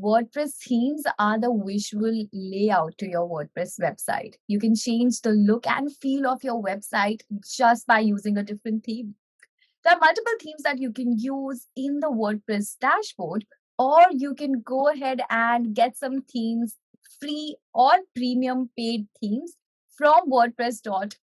WordPress themes are the visual layout to your WordPress website. You can change the look and feel of your website just by using a different theme. There are multiple themes that you can use in the WordPress dashboard, or you can go ahead and get some themes, free or premium paid themes from WordPress.org.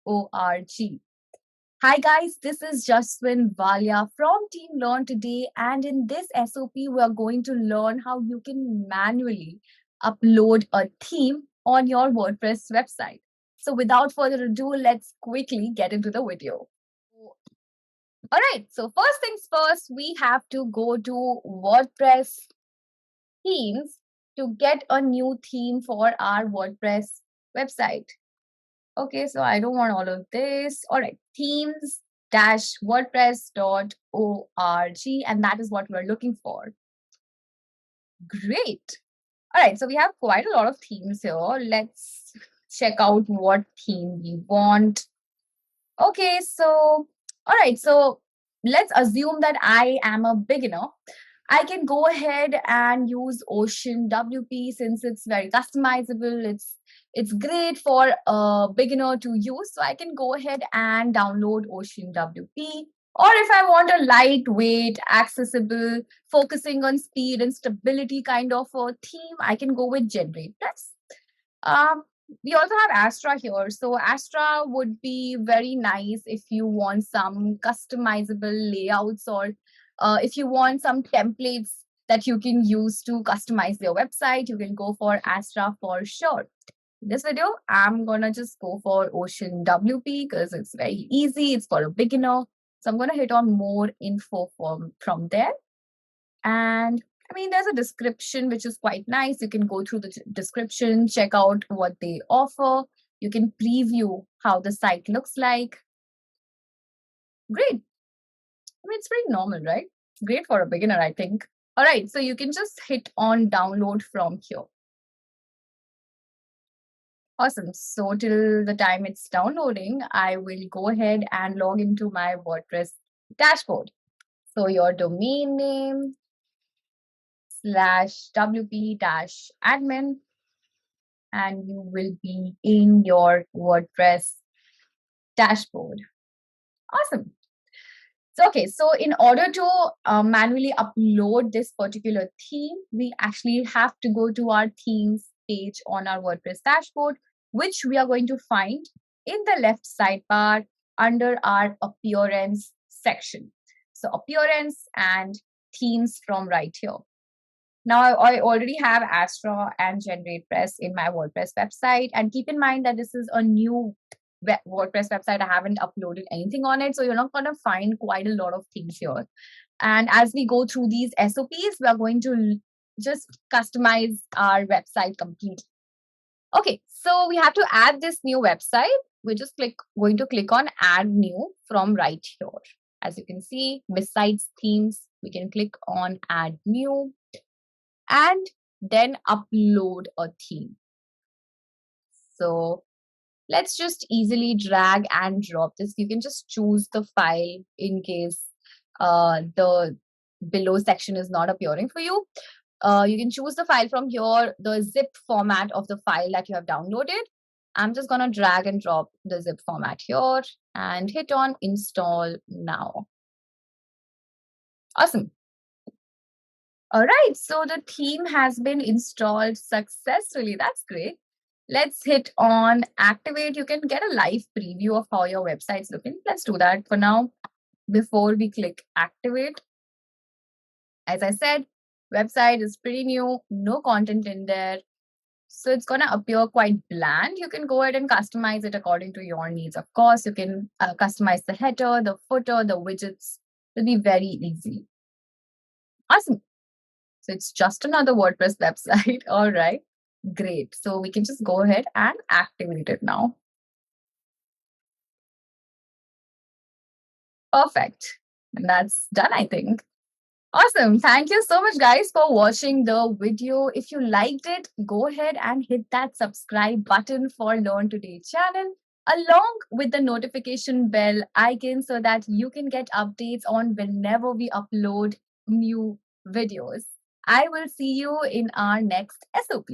Hi guys, this is Jaswin Valia from Team Learn Today, and in this SOP, we are going to learn how you can manually upload a theme on your WordPress website. So without further ado, let's quickly get into the video. All right, so first things first, we have to go to WordPress themes to get a new theme for our WordPress website. Okay, so I don't want all of this. All right, themes-wordpress.org, and that is what we're looking for. Great. All right, so we have quite a lot of themes here. Let's check out what theme we want. Okay, so, all right, so let's assume that I am a beginner. I can go ahead and use OceanWP since it's very customizable. It's great for a beginner to use. So I can go ahead and download OceanWP. Or if I want a lightweight, accessible, focusing on speed and stability kind of a theme, I can go with Generatepress. We also have Astra here. So Astra would be very nice if you want some customizable layouts, or if you want some templates that you can use to customize your website, you can go for Astra for sure. In this video, I'm gonna just go for OceanWP because it's very easy. It's for a beginner. So I'm gonna hit on more info from there. And I mean, there's a description which is quite nice. You can go through the description, check out what they offer. You can preview how the site looks like. Great. I mean, it's pretty normal, right? Great for a beginner, I think. All right, so you can just hit on download from here. Awesome. So till the time it's downloading, I will go ahead and log into my WordPress dashboard. So your domain name /wp-admin, and you will be in your WordPress dashboard. Awesome. So, okay, so in order to manually upload this particular theme, we actually have to go to our themes page on our WordPress dashboard, which we are going to find in the left sidebar under our appearance section. So appearance and themes from right here. Now, I already have Astra and Generatepress in my WordPress website. And keep in mind that this is a new WordPress website. I haven't uploaded anything on it. So you're not going to find quite a lot of things here. And as we go through these SOPs, we are going to just customize our website completely. Okay, so we have to add this new website. We're just going to click on Add New from right here. As you can see, besides themes, we can click on Add New and then upload a theme. So let's just easily drag and drop this. You can just choose the file in case the below section is not appearing for you. You can choose the file from here, the zip format of the file that you have downloaded. I'm just going to drag and drop the zip format here and hit on install now. Awesome. All right, so the theme has been installed successfully. That's great. Let's hit on activate. You can get a live preview of how your website's looking. Let's do that for now before we click activate. As I said, website is pretty new, no content in there. So it's going to appear quite bland. You can go ahead and customize it according to your needs. Of course, you can customize the header, the footer, the widgets. It'll be very easy. Awesome. So it's just another WordPress website. All right, great. So we can just go ahead and activate it now. Perfect. And that's done, I think. Awesome. Thank you so much, guys, for watching the video. If you liked it, go ahead and hit that subscribe button for Learn Today channel, along with the notification bell icon so that you can get updates on whenever we upload new videos. I will see you in our next SOP.